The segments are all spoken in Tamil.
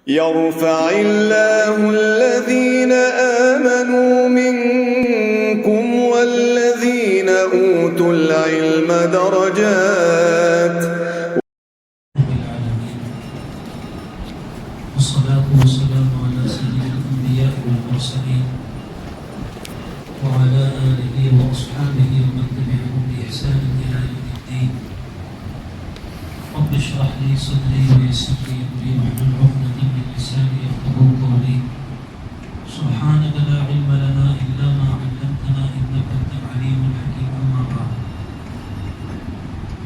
يرفع الله الذين آمنوا منكم والذين أوتوا العلم درجات. والصلاة والسلام على سيد الأنبياء والمرسلين وعلى آله وأصحابه ومن تبعهم بإحسان إلى يوم الدين. رب اشرح لي صدري ويسر لي أمري واحلل عقدة من لساني يفقهوا قولي. سبحانك لا علم لنا إلا ما علمتنا إنك أنت العليم الحكيم. أما بعد،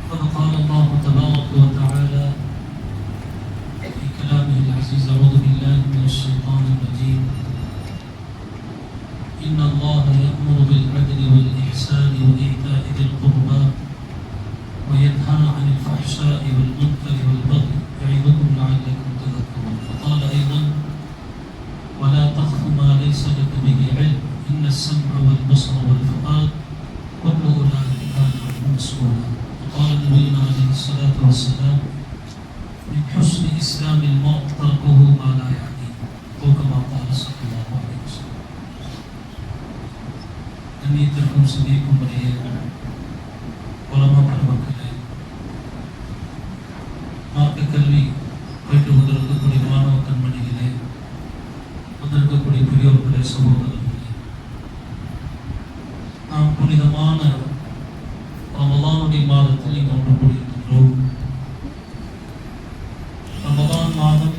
فقد قال الله تبارك وتعالى في كلامه العزيز: أعوذ بالله من الشيطان الرجيم. إن الله يأمر بالعدل والإحسان وإيتاء ذي القربى وينهى عن الفحشاء والمنكر والبغي يعظكم لعلكم تذكرون. فقال أيضا: ولا تخف ما ليس لك به علم إن السمع والبصر والفؤاد كل أولئك كان عنه مسؤولا. وقال نبينا عليه الصلاة والسلام: من حسن إسلام المرء تركه ما لا يعنيه، أو كما قال صلى الله عليه وسلم. கண்ணியத்திற்கும் சிந்திக்கும் முறையே உலமா பெருமக்களே, மார்க்க கல்வி பயிற்று வந்திருக்கக்கூடிய மாணவ கண்மணிகளே, வந்திருக்கக்கூடிய பெரியோர்களே, சகோதரர்களே, நாம் புனிதமான ரமலானுடைய மாதத்தில் இங்கு ஒன்று கூடியிருக்கின்றோம். ரமலான் மாதம்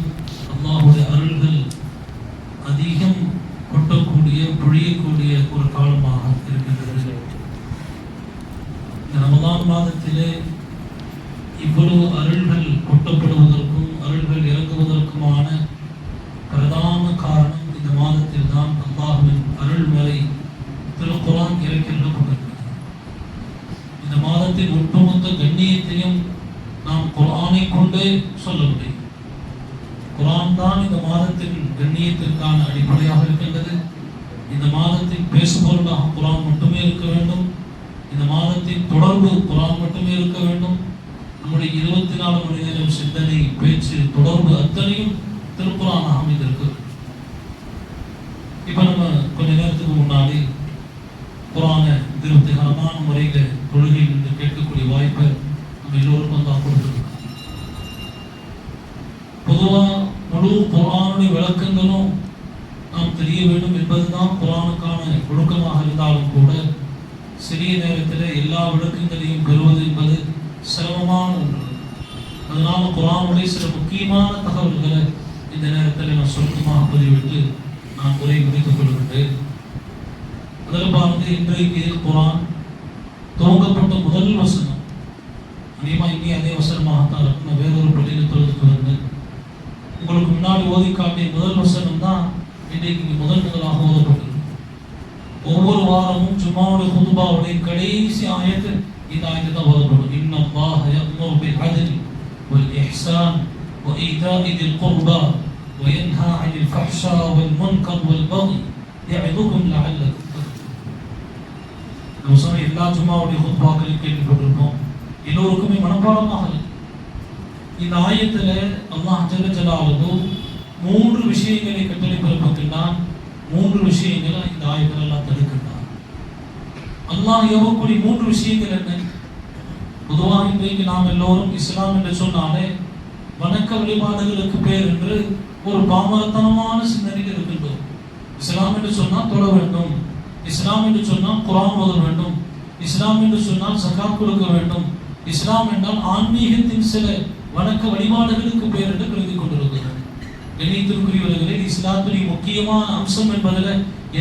அல்லாஹுடைய அருள்கள் அதிகம் கொட்டக்கூடிய பொழியக்கூடிய ஒரு காலமாக இருக்கின்றது. இந்த ரமலான் மாதத்திலே இவ்வளவு அருள்கள் கொட்டப்படுவதற்கும் அருள்கள் இறங்குவதற்குமான பிரதான காரணம் இந்த மாதத்தில் தான் அல்லாஹ்வின் அருள்மறை திருக்குர்ஆன் இறக்கின்றப்பட்டிருக்கிறது. இந்த மாதத்தின் ஒட்டுமொத்த கண்ணியத்தையும் நாம் குர்ஆனை கொண்டே சொல்ல முடியும். குர்ஆன் தான் இந்த மாதத்தின் கண்ணியத்திற்கான அடிப்படையாக இருக்கின்றது. இந்த மாதத்தின் பேசுபொருளாக குர்ஆன் மட்டுமே இருக்க வேண்டும். இந்த மாதத்தின் தொடர்பு குர்ஆன் மட்டுமே இருக்க வேண்டும். நம்முடைய 24 மணி நேரம் சிந்தனை, பேச்சு, தொடர்பு அத்தனையும் திருக்குர்ஆனாக அமைந்திருக்கு. இப்ப நம்ம கொஞ்ச நேரத்துக்கு முன்னாடி குர்ஆனை திருப்திகரமான முறையில் தொழுகையில் இருந்து கேட்கக்கூடிய வாய்ப்பை நம்ம எல்லோருக்கும் தான் கொடுத்துருக்கோம். பொதுவாக முழு குர்ஆனுடைய விளக்கங்களும் நாம் தெரிய வேண்டும் என்பதுதான் குர்ஆனுக்கான ஒழுக்கமாக இருந்தாலும் கூட சிறிய நேரத்தில் எல்லா விளக்கங்களையும் பெறுவது என்பது சிரமமான ஒன்று. அதனால குர்ஆனுடைய சில முக்கியமான தகவல்களை இந்த நேரத்தில் நான் சுருக்கமாக பதிவிட்டு நான் உரை முடித்துக் கொள்கின்றேன். அதில் பாருங்க, இன்றைக்கு குர்ஆன் துவங்கப்பட்ட முதல் வசனம் அதிகமாக இங்கே அதே வசனமாகத்தான் இருக்கும். வேறொரு பள்ளியில் தொழுதுக்கு வந்து உங்களுக்கு முன்னாடி ஓதி காட்டிய முதல் வசனம் தான் இன்றைக்கு முதலாக ஓதப்பட்டது. ஒவ்வொரு வாரமும் ஜும்மாவுடைய குதுபாவுடைய கடைசி ஆயத்து இந்த ஆயத்து தான் ஓதப்படும். இன்னல்லாஹ யஅமுரு பில் அத்லி வல் இஹ்சான் வ ஈதாஇ தில் குர்பா வ யன்ஹா அனில் ஃபஹ்ஷா வல் முன்கர் வல் பகி யஇதுக்கும் லஅல்லக்கும் தத்கரூன். எல்லா ஜும்மாவுடைய குதுபாக்களையும் கேள்விப்பட்டிருப்போம், எல்லோருக்குமே மனப்பாடமாக இருக்கு. இந்த ஆயத்துல அல்லாஹ் ஜல்ல ஜலாலுஹு 3 விஷயங்களை கட்டளை பிறப்பிக்கின்றான். 3 விஷயங்களை இந்த ஆயத்தில் எல்லாம் தடுக்கின்றான். அல்லாஹ் ஏவக்கூடிய 3 விஷயங்கள் என்ன? பொதுவாக இன்றைக்கு நாம் எல்லோரும் இஸ்லாம் என்று சொன்னாலே வணக்க வழிபாடுகளுக்கு பேர் என்று ஒரு பாமரத்தனமான சிந்தனையில் இருக்கின்றோம். இஸ்லாம் என்று சொன்னால் தொழ வேண்டும், இஸ்லாம் என்று சொன்னால் குர்ஆன் ஓத வேண்டும், இஸ்லாம் என்று சொன்னால் ஸகாத் கொடுக்க வேண்டும், இஸ்லாம் என்றால் ஆன்மீகத்தின் சில வணக்க வழிபாடுகளுக்கு பேர் என்று கருதி கொண்டிருக்கிறது. கண்ணியத்திற்குரியவர்களே, இஸ்லாத்துடைய முக்கியமான அம்சம் என்பதில்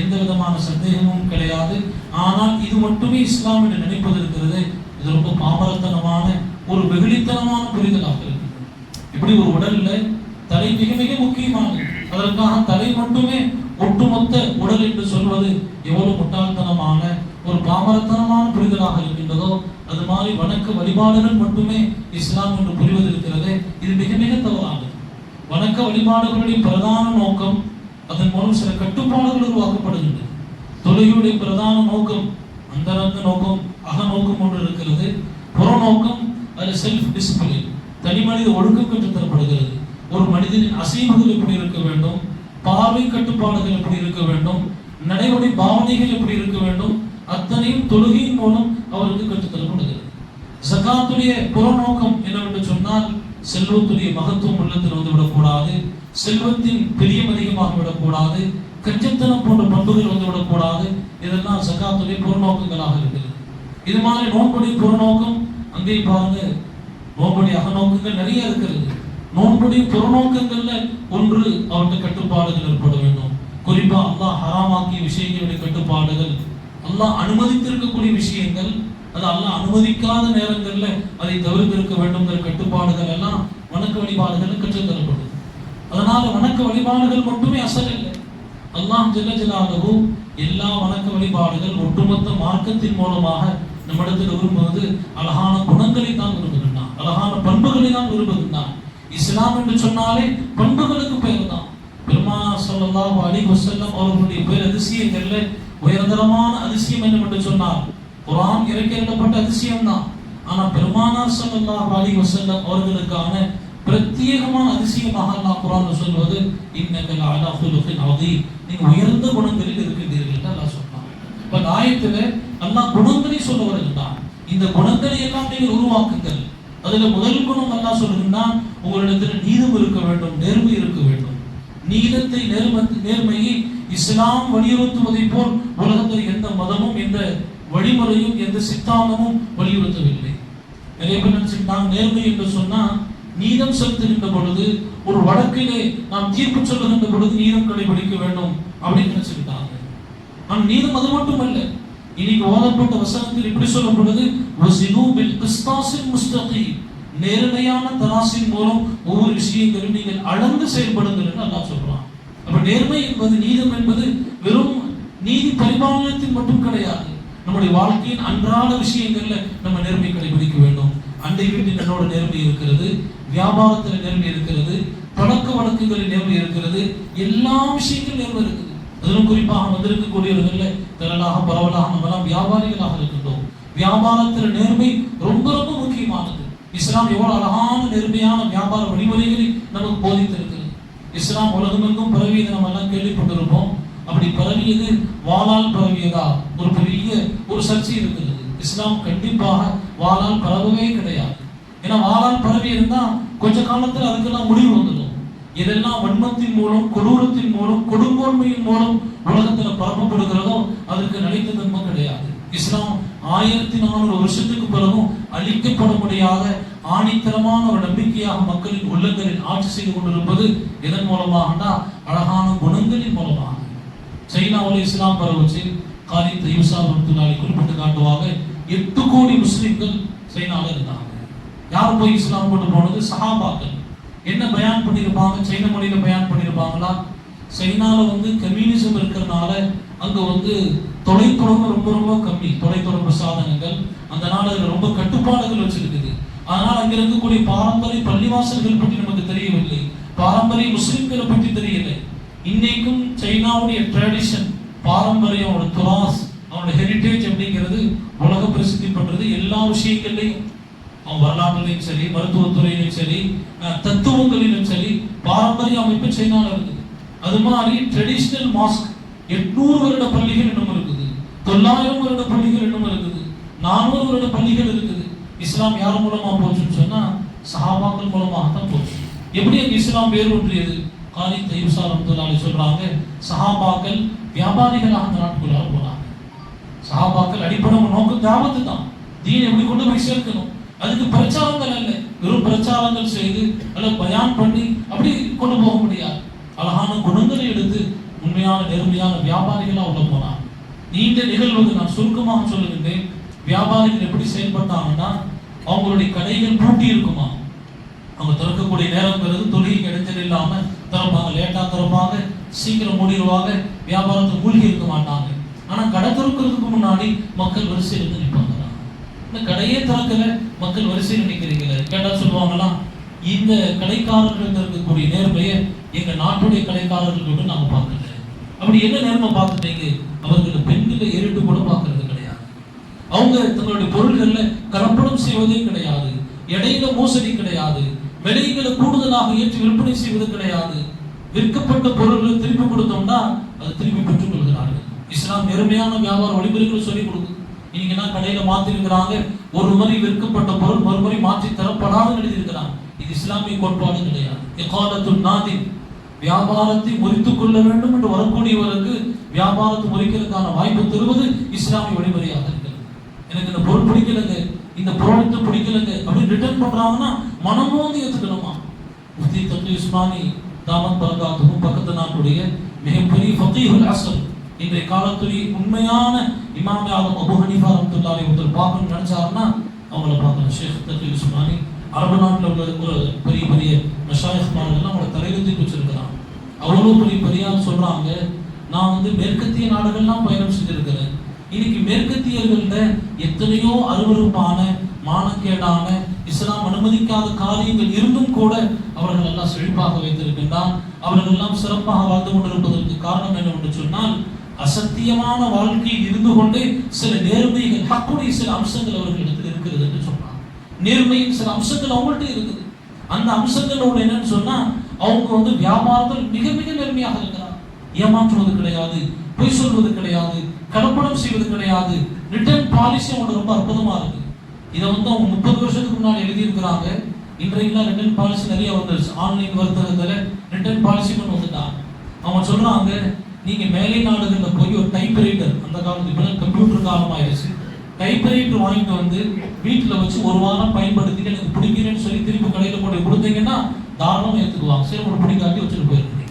எந்த விதமான சந்தேகமும் கிடையாது. ஆனால் இது மட்டுமே இஸ்லாம் என்று நினைப்பது இருக்கிறது, இது ரொம்ப பாமரத்தனமான ஒரு வெகுளித்தனமான புரிதலாக இருக்கிறது. இப்படி ஒரு உடல்ல தலை மிக மிக முக்கியமானது, அதற்காக தலை மட்டுமே ஒட்டுமொத்த உடல் என்று சொல்வது எவ்வளவு முட்டாள்தனமான ஒரு பாமரத்தனமான புரிதலாக இருக்கின்றதோ, அது மாதிரி வணக்க வழிபாடுகள் மட்டுமே இஸ்லாம் என்று புரிவது இருக்கிறது, இது மிக மிக தவறானது. வணக்க வழிபாடுகளுடைய பிரதான நோக்கம், அதன் மூலம் சில கட்டுப்பாடுகள் உருவாக்கப்படுகின்றன. தொழுகையுடைய பிரதான நோக்கம், அந்தரங்க நோக்கம், அகநோக்கம் ஒன்று இருக்கிறது. புறநோக்கம் அது செல்ஃப் டிசிப்ளின், தனி மனித ஒழுக்கம் கற்றுத் தரப்படுகிறது. ஒரு மனிதனின் அசைவுகள் எப்படி பார்வை கட்டுப்பாடுகள் எப்படி இருக்க வேண்டும், நடைமுறை பாவனைகள் எப்படி இருக்க வேண்டும், அத்தனையும் தொழுகையின் மூலம் அவருக்கு கற்றுத்தரப்படுகிறது. ஜகாத்துடைய புறநோக்கம் என்னவென்று சொன்னால், செல்வத்துடைய மகத்துவம் உள்ளத்தில் வந்துவிடக்கூடாது, செல்வத்தின் பிரியம் அதிகமாக விடக்கூடாது, கஞ்சத்தனம் போன்ற பண்புகள் வந்துவிடக்கூடாது. இதெல்லாம் ஜகாத்துடைய புறநோக்கங்களாக இருக்கிறது. இது மாதிரி நோன்புடைய புறநோக்கம் அங்கே பாருங்க, நோன்புடைய அகநோக்கங்கள் நிறைய இருக்கிறது. நோன்புடைய புறநோக்கங்கள்ல ஒன்று அவருடைய கட்டுப்பாடுகள் ஏற்பட வேண்டும். குறிப்பா அல்லாஹ் ஹராமாக்கிய விஷயங்களுடைய கட்டுப்பாடுகள், அல்லாஹ் அனுமதித்திருக்கக்கூடிய விஷயங்கள், அது அல்லாஹ் அனுமதிக்காத நேரங்கள்ல அதை தவிர்த்திருக்க வேண்டும்ங்கிற கட்டுப்பாடுகள் எல்லாம் வணக்க வழிபாடுகள் கற்றுத்தரப்படுது. அதனால வணக்க வழிபாடுகள் மட்டுமே அசல் இல்லை. அல்லாஹ் ஜல்ல ஜலாலுஹு எல்லா வணக்க வழிபாடுகள் ஒட்டுமொத்த மார்க்கத்தின் மூலமாக நம்மிடத்தில் விரும்புவது அழகான குணங்களை தான் விரும்புகின்றான், அழகான பண்புகளை தான் விரும்புகின்றான். இஸ்லாம் என்று சொன்னாலே பண்புகளுக்கு பெயர் தான். பெருமானார் ஸல்லல்லாஹு அலைஹி வஸல்லம் அவர்களுடைய பேர் அதிசயங்கள்ல உயர்தரமான அதிசயம் என்னவென்று சொன்னார், குர்ஆன் இறக்கப்பட்ட அதிசயம் தான். ஆனா பெருமானார் ஸல்லல்லாஹு அலைஹி வஸல்லம் அவர்களுக்கான பிரத்யேகமான அதிசயமாக அல்லாஹ் குர்ஆன்ல சொல்வது, இன்னக லஅலா குலுகின் அதீம், நீங்க உயர்ந்த குணங்களில் இருக்கின்றீர்கள் என்று அல்லாஹ் சொல்றான். இப்ப ஆயத்துல அல்லாஹ் குணங்களை சொல்ல வருகின்றான். இந்த குணங்களை எல்லாம் நீங்கள் உருவாக்குங்கள். அதுல முதல் குணம் அல்லாஹ் சொல்லுகின்றான், உங்களிடத்தில் நீதம் இருக்க வேண்டும், நேர்மை இருக்க வேண்டும். நீதத்தை நேர்மையை இஸ்லாம் வலியுறுத்துவதை போல் உலகத்தில் எந்த மதமும் எந்த வழிமுறையும் எந்த சித்தாந்தமும் வலியுறுத்தவில்லை. நிறைய பேர் நினைச்சுட்டாங்க நேர்மை என்று சொன்னா நீதம் செலுத்துகின்ற பொழுது, ஒரு வழக்கிலே நாம் தீர்ப்பு சொல்லுகின்ற பொழுது நீதம் கடைபிடிக்க வேண்டும் அப்படின்னு நினைச்சுக்கிட்டாங்க. ஆனால் நீதம் அது மட்டுமல்ல. இன்னைக்கு ஓதப்பட்ட வசனத்தில் இப்படி சொல்லப்படுது, வஸினு பில் கிஸ்தாஸில் முஸ்தகீம், நேர்மையான தராசின் மூலம் ஒவ்வொரு விஷயங்களும் நீங்கள் அளந்து செயல்படுங்கள் என்று அல்லாஹ் சொல்றான். அப்ப நேர்மை என்பது, நீதம் என்பது வெறும் நீதி பரிபாலனத்தில் மட்டும் கிடையாது. நம்முடைய வாழ்க்கையின் அன்றாட விஷயங்கள்ல நம்ம நேர்மை கடைபிடிக்க வேண்டும். அண்டை வீட்டில் என்னோட நேர்மை இருக்கிறது, வியாபாரத்தில் நேர்மை இருக்கிறது, பழக்க வழக்கங்களில் நேர்மை இருக்கிறது, எல்லா விஷயங்களும் நேர்மை இருக்குது. அதிலும் குறிப்பாக வந்திருக்கக்கூடியவர்கள திரளாக பரவலாக நம்மளாம் வியாபாரிகளாக இருக்கின்றோம். வியாபாரத்தில் நேர்மை ரொம்ப ரொம்ப முக்கியமானது. இஸ்லாம் எவ்வளவு அழகான நேர்மையான வியாபார வழிமுறைகளை நமக்கு போதித்திருக்கிறது. இஸ்லாம் உலகமெங்கும் பரவியது நம்ம எல்லாம் கேள்விப்பட்டிருப்போம். அப்படி பரவியது வாளால் பரவியதா ஒரு பெரிய ஒரு சர்ச்சை இருக்கிறது. இஸ்லாம் கண்டிப்பாக வாளால் பரவவே கிடையாது. ஏன்னா வாளால் பரவி இருந்தா கொஞ்ச காலத்துல அதுக்கெல்லாம் முடிவு வந்துடும். எதெல்லாம் வன்மத்தின் மூலம், கொடூரத்தின் மூலம், கொடுங்கோன்மையின் மூலம் உலகத்துல பரப்பப்படுகிறதோ அதற்கு நிலைத்த தன்மை கிடையாது. இஸ்லாம் 1400 வருஷத்துக்கு பிறகும் அழிக்கப்பட முடியாத ஆணித்தரமான ஒரு நம்பிக்கையாக மக்களின் உள்ளங்களில் ஆட்சி செய்து கொண்டிருப்பது எதன் மூலமாக? அழகான குணங்களின் மூலமாக. சைனாவில் இஸ்லாம் பரவச்சு காலித் யூசா ரஹ்மத்துல்லாஹி குறிப்பிட்டு காட்டுவாங்க, 8 கோடி முஸ்லிம்கள் சைனாவில் இருந்தாங்க. யார் போய் இஸ்லாம் கொண்டு போனது? சஹாபாக்கள். என்ன பயான் பண்ணியிருப்பாங்க? சைன மொழியில பயான் பண்ணியிருப்பாங்களா? சைனாவில் கம்யூனிசம் இருக்கிறதுனால அங்க தொலைத்தொடர்பு ரொம்ப ரொம்ப கம்மி, தொலைத்தொடர்பு சாதனங்கள். அந்த நாள் ரொம்ப கட்டுப்பாடுகள் வச்சிருக்குது. அதனால் அங்க இருக்கக்கூடிய பாரம்பரிய பள்ளிவாசல்கள் பற்றி நமக்கு தெரியவில்லை, பாரம்பரிய முஸ்லிம்களை பற்றி தெரியலை. இன்னைக்கும் சைனாவுடைய ட்ரெடிஷன், பாரம்பரியம், அவனோட துராஸ், அவனோட ஹெரிட்டேஜ் அப்படிங்கிறது உலக பிரசித்தி பண்றது. எல்லா விஷயங்கள்லையும், அவன் வரலாற்றிலையும் சரி, மருத்துவத்துறையிலும் சரி, தத்துவங்களிலும் சரி, பாரம்பரிய அமைப்பு சைனாவில் இருக்குது. அது மாதிரி ட்ரெடிஷனல் மாஸ்க் 800 வருட பள்ளிகள் இன்னும் இருக்குது, 900 வருட பள்ளிகள் இன்னும் இருக்குது, 400 வருட பள்ளிகள் இருக்குது. இஸ்லாம் யார் மூலமா போச்சுன்னு சொன்னா சஹாபாக்கள் மூலமாக தான் போச்சு. எப்படி அங்க இஸ்லாம் வேறு ஒன்றியது? காலித் யூசா ரஹ்மத்துல்லாஹி சொல்றாங்க, சஹாபாக்கள் வியாபாரிகளாக அந்த நாட்டுக்குள்ளார போனாங்க. சஹாபாக்கள் அடிப்படை நோக்கம் தாவத்து தான், தீன் எப்படி கொண்டு போய் சேர்க்கணும். அதுக்கு பிரச்சாரங்கள் அல்ல, வெறும் பிரச்சாரங்கள் செய்து அல்ல பயான் பண்ணி அப்படி கொண்டு போக முடியாது. அழகான குணங்களை எடுத்து உண்மையான நேர்மையான வியாபாரிகளா உள்ள போனாங்க. நீண்ட நிகழ்வுக்கு நான் சுருக்கமாக சொல்லுகின்றேன். வியாபாரிகள் எப்படி செயல்பட்டாங்கன்னா, அவங்களுடைய கடைகள் பூட்டி இருக்குமா, அவங்க திறக்கக்கூடிய நேரங்கிறது தொழுகைக்கு இடைஞ்சல் இல்லாம திறப்பாங்க, லேட்டா திறப்பாங்க, சீக்கிரம் மூடிடுவாங்க, வியாபாரத்தை மூழ்கி இருக்க மாட்டாங்க. ஆனா கடை திறக்கிறதுக்கு முன்னாடி மக்கள் வரிசையில் நிற்பாங்க. கடையே திறக்கல, மக்கள் வரிசையில் நிற்கிறீங்களே கேட்டா சொல்லுவாங்களா, இந்த கடைக்காரர்கள் இருக்கக்கூடிய நேர்மையை எங்க நாட்டுடைய கடைக்காரர்கள் நாங்க பார்க்கல. அப்படி என்ன நேர்மை பார்த்துட்டீங்க? அவர்கள் பெண்களை ஏறிட்டு கூட பார்க்கறது கிடையாது. அவங்க தங்களுடைய பொருள்கள்ல கலப்படம் செய்வதே கிடையாது, இடையில மோசடி கிடையாது, விலைகளை கூடுதலாக ஏற்றி விற்பனை செய்வது கிடையாது. விற்கப்பட்ட பொருள்களை திருப்பி கொடுத்தோம்னா அதை திருப்பி பெற்றுக் கொள்கிறார்கள். இஸ்லாம் நேர்மையான வியாபார வழிமுறைகளை சொல்லிக் கொடுக்குது. இன்னைக்கு என்ன கடையில மாத்தி இருக்கிறாங்க, ஒரு முறை விற்கப்பட்ட பொருள் மறுமுறை மாற்றி தரப்படாது எழுதியிருக்கிறாங்க. இது இஸ்லாமிய கோட்பாடு கிடையாது. இகாலத்துன் நாதின், வியாபாரத்தை முறித்துக் கொள்ள வேண்டும் என்று வரக்கூடியவருக்கு வியாபாரத்தை முறிக்கிறதுக்கான வாய்ப்பு தருவது இஸ்லாமிய வழிமுறையாக இருக்கிறது. எனக்கு இந்த பொருள் பிடிக்கலங்க, இந்த ப்ராடக்ட் பிடிக்கலங்க அப்படின்னு ரிட்டர்ன் பண்றாங்கன்னா மனமோந்து ஏற்றுக்கணுமா? முஃப்தி தக்வி உஸ்மானி தாமத் பரகாத்துஹு பக்கத்து நாட்டுடைய மிகப்பெரிய ஃபகீஹுல் அஸ்ர், இன்றைய காலத்துடைய உண்மையான இமாம் ஆலம் அபூ ஹனீஃபா ரஹ்மத்துல்லாஹி அலைஹி ஒருத்தர் பார்க்கணும்னு நினைச்சாருன்னா அவங்கள பார்க்கணும். ஷேக் தக்வி உஸ்மானி அரபு நாட்டில் உள்ள ஒரு பெரிய பெரிய மஷாயிஹ்மார்கள் அவங்கள தலையெழுத்து வச்சிருக்கிறாங்க. அவ்வளோ பெரிய பெரியார் சொல்றாங்க, நான் வந்து மேற்கத்திய நாடுகள்லாம் பயணம் செஞ்சிருக்கிறேன். இன்னைக்கு மேற்கத்தியர்கள்ட எத்தனையோ அருவருப்பான மானக்கேடான இஸ்லாம் அனுமதிக்காத காரியங்கள் இருந்தும் கூட அவர்கள் எல்லாம் செழிப்பாக வைத்திருக்கின்றார். அவர்கள் எல்லாம் சிறப்பாக வாழ்ந்து கொண்டிருப்பதற்கு காரணம் என்னவென்று சொன்னால், அசத்தியமான வாழ்க்கையில் இருந்து கொண்டே சில நேர்மைகள், ஹக்குடைய சில அம்சங்கள் அவர்களிடத்தில் இருக்கிறது என்று சொன்னார். நேர்மையின் சில அம்சங்கள் அவங்கள்ட்ட இருக்குது. அந்த அம்சங்களோட என்னன்னு சொன்னா, அவங்க வந்து வியாபாரத்தில் மிக மிக நேர்மையாக இருக்கிறார். ஏமாற்றுவது கிடையாது, பொய் சொல்வது கிடையாது, கலப்படம் செய்வது கிடையாது. ரிட்டர்ன் பாலிசி அவங்க ரொம்ப அற்புதமா இருக்கு. இதை வந்து அவங்க 30 வருஷத்துக்கு முன்னாடி எழுதியிருக்கிறாங்க. இன்றைக்குலாம் ரிட்டர்ன் பாலிசி நிறைய வந்துருச்சு. ஆன்லைன் வர்த்தகத்துல ரிட்டர்ன் பாலிசி கொண்டு வந்துட்டாங்க. அவங்க சொல்றாங்க, நீங்க மேலை நாடுகளில் போய் ஒரு டைப்ரைட்டர், அந்த காலத்துக்கு இப்ப கம்ப்யூட்டர் காலம் ஆயிடுச்சு, டைப்ரைட்டர் வாங்கிட்டு வந்து வீட்டில் வச்சு ஒரு வாரம் பயன்படுத்திட்டு எனக்கு பிடிக்கிறேன்னு சொல்லி திருப்பி கடையில் போட்டு கொடுத்தீங்கன்னா தாராளமாக ஏற்றுக்குவாங்க. சரி, ஒரு பிடிக்காட்டி வச்சுட்டு போயிருக்கீங்க.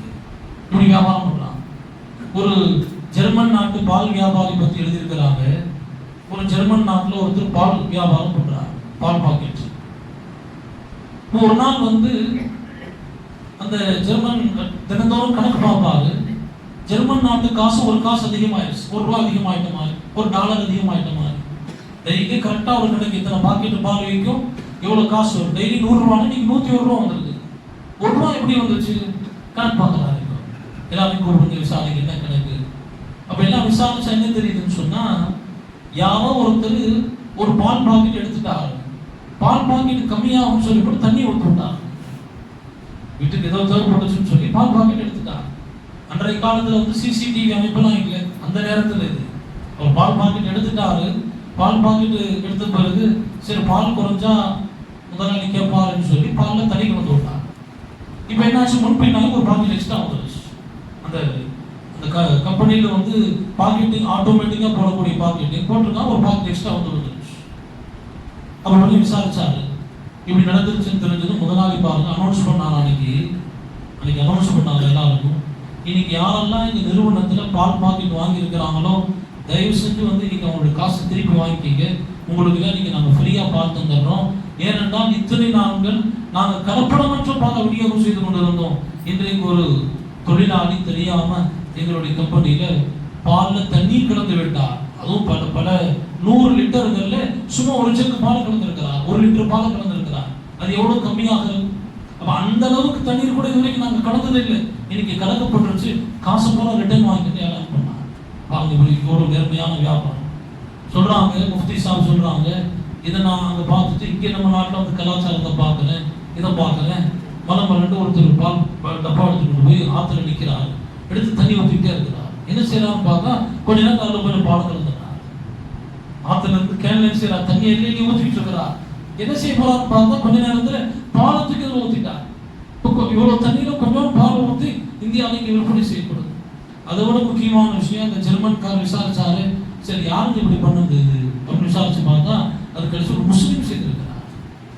இப்படி வியாபாரம் பண்றாங்க. ஒரு ஜெர்மன் நாட்டு பால் வியாபாரி பத்தி எழுதியிருக்கிறாங்க. ஒரு ஜெர்மன் நாட்டில் ஒருத்தர் பால் வியாபாரம் பண்றாரு, பால் பாக்கெட். ஒரு நாள் வந்து அந்த ஜெர்மன் தினந்தோறும் கணக்கு பார்ப்பாரு. ஜெர்மன் நாட்டு காசு ஒரு காசு அதிகமாயிருச்சு, ₹1 அதிகமாயிட்ட மாதிரி, $1 அதிகமாயிட்ட மாதிரி. டெய்லி கரெக்டா ஒரு கணக்கு இத்தனை பாக்கெட் பால் வைக்கும், எவ்வளவு காசு வரும், டெய்லி ₹100, இன்னைக்கு ₹101 வந்துருக்கு. ₹1 எப்படி வந்துச்சு? கணக்கு பார்க்கறாரு. எல்லாரும் கூப்பிடுங்க விசாரிக்க, என்ன கணக்கு? அப்ப எல்லாம் விசாரிச்சா என்ன தெரியுதுன்னு சொன்னா, யாரோ ஒருத்தர் ஒரு பால் பாக்கெட் எடுத்துட்டாரு. பால் பாக்கெட் கம்மியாகும் சொல்லி போட்டு தண்ணி ஊற்றி விட்டார். வீட்டுக்கு ஏதோ தேவைப்பட்டுச்சுன்னு சொல்லி பால் பாக்கெட் எடுத்துட்டார். அன்றைய காலத்துல வந்து சிசிடிவி அமைப்பெல்லாம் இல்லை. அந்த நேரத்தில் இது ஒரு பால் பாக்கெட் எடுத்துட்டாரு. பால் பாக்கெட் எடுத்த பிறகு சரி பால் குறைஞ்சா முதலாளி கேட்பாருன்னு சொல்லி பால்ல தண்ணி கலந்து விட்டார். இப்போ என்னாச்சு, முன்பின்னாலும் ஒரு பாக்கெட் எக்ஸ்ட்ரா வந்துருச்சு. அந்த கம்பெனியில் வந்து பாக்கெட்டிங் ஆட்டோமேட்டிக்கா போடக்கூடிய பாக்கெட்டிங் போட்டிருக்காங்க, ஒரு பாக்கெட் எக்ஸ்ட்ரா வந்துருச்சு. அவர் வந்து விசாரிச்சாரு, இப்படி நடந்துருச்சுன்னு தெரிஞ்சது முதலாளி பாருங்க அனௌன்ஸ் பண்ணாங்க. அன்னைக்கு அனௌன்ஸ் பண்ணாங்க எல்லாருக்கும், இன்னைக்கு யாரெல்லாம் இந்த நிறுவனத்துல பால் பாக்கெட் வாங்கி இருக்கிறாங்களோ தயவு செஞ்சு வந்து நீங்க அவங்களுடைய காசு திருப்பி வாங்கிக்கிங்க. உங்களுக்கு நீங்க நாங்க ஃப்ரீயா பால் தந்துடுறோம். ஏனென்றால் இத்தனை நாட்கள் நாங்க கலப்படமற்ற பாலை விநியோகம் செய்து கொண்டிருந்தோம். இன்றைக்கு ஒரு தொழிலாளி தெரியாம எங்களுடைய கம்பெனியில பால்ல தண்ணீர் கலந்து விட்டார். அதுவும் பல பல 100 லிட்டர்கள்ல சும்மா ஒரு ஜக்கு பால் கலந்துருக்கிறார், 1 லிட்டர் பால் கலந்துருக்கிறார். அது எவ்வளவு கம்மியாக இருக்கும். அப்ப அந்த அளவுக்கு தண்ணீர் கூட இதுவரைக்கும் நாங்க கலந்ததே இல்லை. இன்னைக்கு கலக்கப்பட்டுருச்சு, காசு போல ரிட்டர்ன் வாங்கிட்டு எல்லாம் பண்ணாங்க. பாருங்க, எவ்வளவு நேர்மையான வியாபாரம். சொல்றாங்க முஃப்தி சாப் சொல்றாங்க, இதை நான் அங்க பார்த்துட்டு இங்கே நம்ம நாட்டில் வந்து கலாச்சாரத்தை பார்க்குறேன், இதை பார்க்குறேன். மலம் ஒருத்தர் பால் டப்பா எடுத்துட்டு போய் ஆத்துல நிற்கிறார், எடுத்து தண்ணி ஊற்றிக்கிட்டே இருக்கிறார். என்ன செய்யறான்னு பார்த்தா கொஞ்ச நேரம் அதில் போய் பால் கலந்துறார். ஆத்துல இருந்து கேன்ல செய்யறார், தண்ணி எல்லையிலேயே ஊற்றிக்கிட்டு இருக்கிறார். என்ன செய்ய போறான்னு பார்த்தா கொஞ்ச நேரத்துல பாலத்துக்கு இதில் ஊற்றிட்டார். இவ்வளவு தண்ணீரை கொஞ்சம் பால் ஊற்றி இந்தியாவில் இங்கே விற்பனை செய்யப்படுது. அதை விட முக்கியமான விஷயம், இந்த ஜெர்மன்கார் விசாரிச்சாரு, சரி யாருக்கு இப்படி பண்ணுது அப்படின்னு விசாரிச்சு பார்த்தா அது கடைசி ஒரு முஸ்லீம் செய்திருக்கிறார்.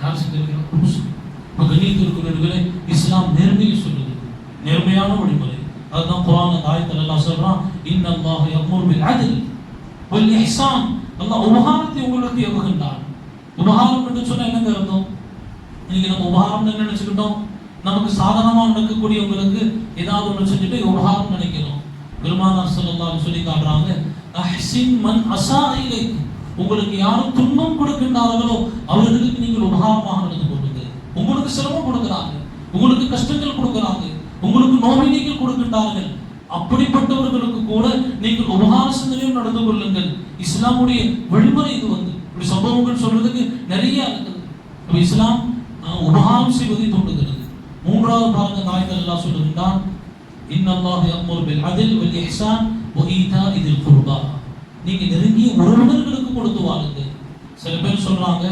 யார் செய்திருக்கிறார்? முஸ்லீம். இப்போ கண்ணியத்திற்குரியவர்களே, இஸ்லாம் நேர்மையை சொல்லுது, நேர்மையான வழிமுறை. அதுதான் குர்ஆன் ஆயத்தில் அல்லாஹ் சொல்றான், இன்னல்லாஹ யஅமுரு பில் அத்ல் வல் இஹ்சான். அல்லாஹ் உபகாரத்தை உங்களுக்கு ஏவுகின்றார். உபகாரம் என்று சொன்னா என்னங்க அர்த்தம்? இன்னைக்கு நம்ம உபகாரம் என்ன நினைச்சுக்கிட்டோம்? நமக்கு சாதனமா நடக்கக்கூடியவங்களுக்கு ஏதாவது ஒன்று செஞ்சுட்டு உபகாரம் நினைக்கிறோம். பெருமானார் ஸல்லல்லாஹு அலைஹி சொல்லி காட்டுறாங்க, அஹ்சின் மன் அஸா இலைக். உங்களுக்கு யாரும் துன்பம் கொடுக்கின்றார்களோ அவர்களுக்கு நீங்கள் உபகாரமாக நடந்து கொள்ளுங்க. உங்களுக்கு சிரமம் கொடுக்கிறாங்க, உங்களுக்கு கஷ்டங்கள் கொடுக்கிறாங்க, உங்களுக்கு நோவினைகள் கொடுக்கின்றார்கள், அப்படிப்பட்டவர்களுக்கு கூட நீங்கள் உபகார சிந்தனையும் நடந்து கொள்ளுங்கள். இஸ்லாமுடைய வழிமுறை இது. வந்து இப்படி சம்பவங்கள் சொல்றதுக்கு நிறைய இருக்குது. இஸ்லாம் உபகாரம் செய்வதை தூண்டுகிறது. மூன்றாவது பாருங்க, நாயகர் அல்லாஹ் சொல்லுகின்றான், இன்னல்லாஹு யஅமுரு பில் அத்ல் வல் இஹ்சான் வ ஈதாஇ தில் குர்பா. நீங்க நெருங்கிய உறவினர்களுக்கு கொடுத்து வாழுங்க. சில பேர் சொல்றாங்க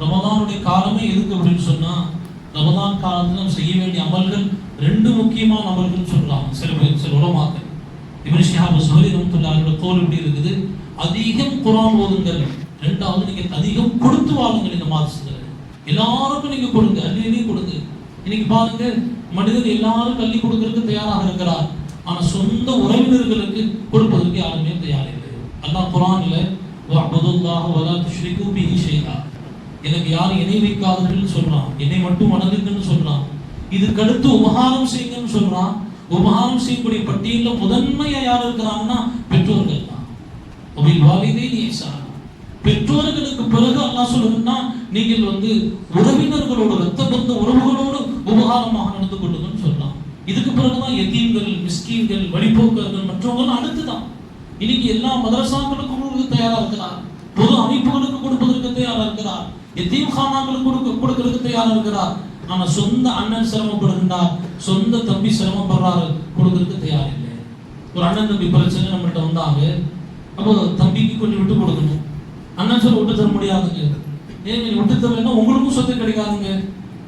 ரமதானுடைய காலமே எதுக்கு அப்படின்னு சொன்னா, ரமதான் காலத்துல நம்ம செய்ய வேண்டிய அமல்கள் ரெண்டு முக்கியமான அமல்கள் சொல்றாங்க சில பேர், சில உலமாக்கள். இப்னு ஷிஹாப் ஸுஹரி ரஹ்மத்துல்லாஹி கோல் இப்படி இருக்குது, அதிகம் குர்ஆன் ஓதுங்கள், ரெண்டாவது நீங்க அதிகம் கொடுத்து வாழுங்கள். இந்த மாதத்துல எல்லாருக்கும் நீங்க கொடுங்க, அள்ளி கொடுங்க. இன்னைக்கு பாருங்க, மனிதர் எல்லாரும் கல்வி கொடுக்கறதுக்கு தயாராக இருக்கிறார், ஆனா சொந்த உறவினர்களுக்கு கொடுப்பதற்கு யாருமே தயாரில்லை. அல்லாஹ் குர்ஆன்ல வஅபுதுல்லாஹ வலா துஷ்ரிகு பிஹி ஷைஆ, எனக்கு யாரும் இணை வைக்காதீர்கள் சொல்றான், என்னை மட்டும் வணங்குங்கன்னு சொல்றான். இதுக்கு அடுத்து உபகாரம் செய்யுங்கன்னு சொல்றான். உபகாரம் செய்யக்கூடிய பட்டியலில் முதன்மையா யார் இருக்கிறாங்கன்னா பெற்றோர்கள் தான். பெற்றோர்களுக்கு பிறகு அல்லாஹ் சொல்லுன்னா, நீங்கள் உறவினர்களோடு இரத்த பந்த உறவுகளோடு உபகாரமாக நடந்து கொள்ளுங்கன்னு சொல்றான். இதுக்கு பிறகுதான் யதீம்கள், மிஸ்கீன்கள், வழிபோக்கர்கள் மற்றவங்க அடுத்துதான். இன்னைக்கு எல்லா மதரசாக்களுக்கும் கொடுக்க தயாரா இருக்கிறார், பொது அமைப்புகளுக்கு கொடுப்பதற்கு தயாரா இருக்கிறார், யதீம் கானாக்களுக்கு கொடுக்கறதுக்கு தயாரா இருக்கிறார். ஆனா சொந்த அண்ணன் சிரமப்படுகின்றார், சொந்த தம்பி சிரமப்படுறாரு, கொடுக்கறதுக்கு தயார் இல்லை. ஒரு அண்ணன் தம்பி பிரச்சனை நம்மள்ட்ட வந்தாங்க, அப்போ தம்பிக்கு கொஞ்சம் விட்டு கொடுக்கணும். அண்ணன் சொல்ல விட்டு தர முடியாதுங்க. ஏன் விட்டு தரலைன்னா உங்களுக்கும் சொத்து கிடைக்காதுங்க,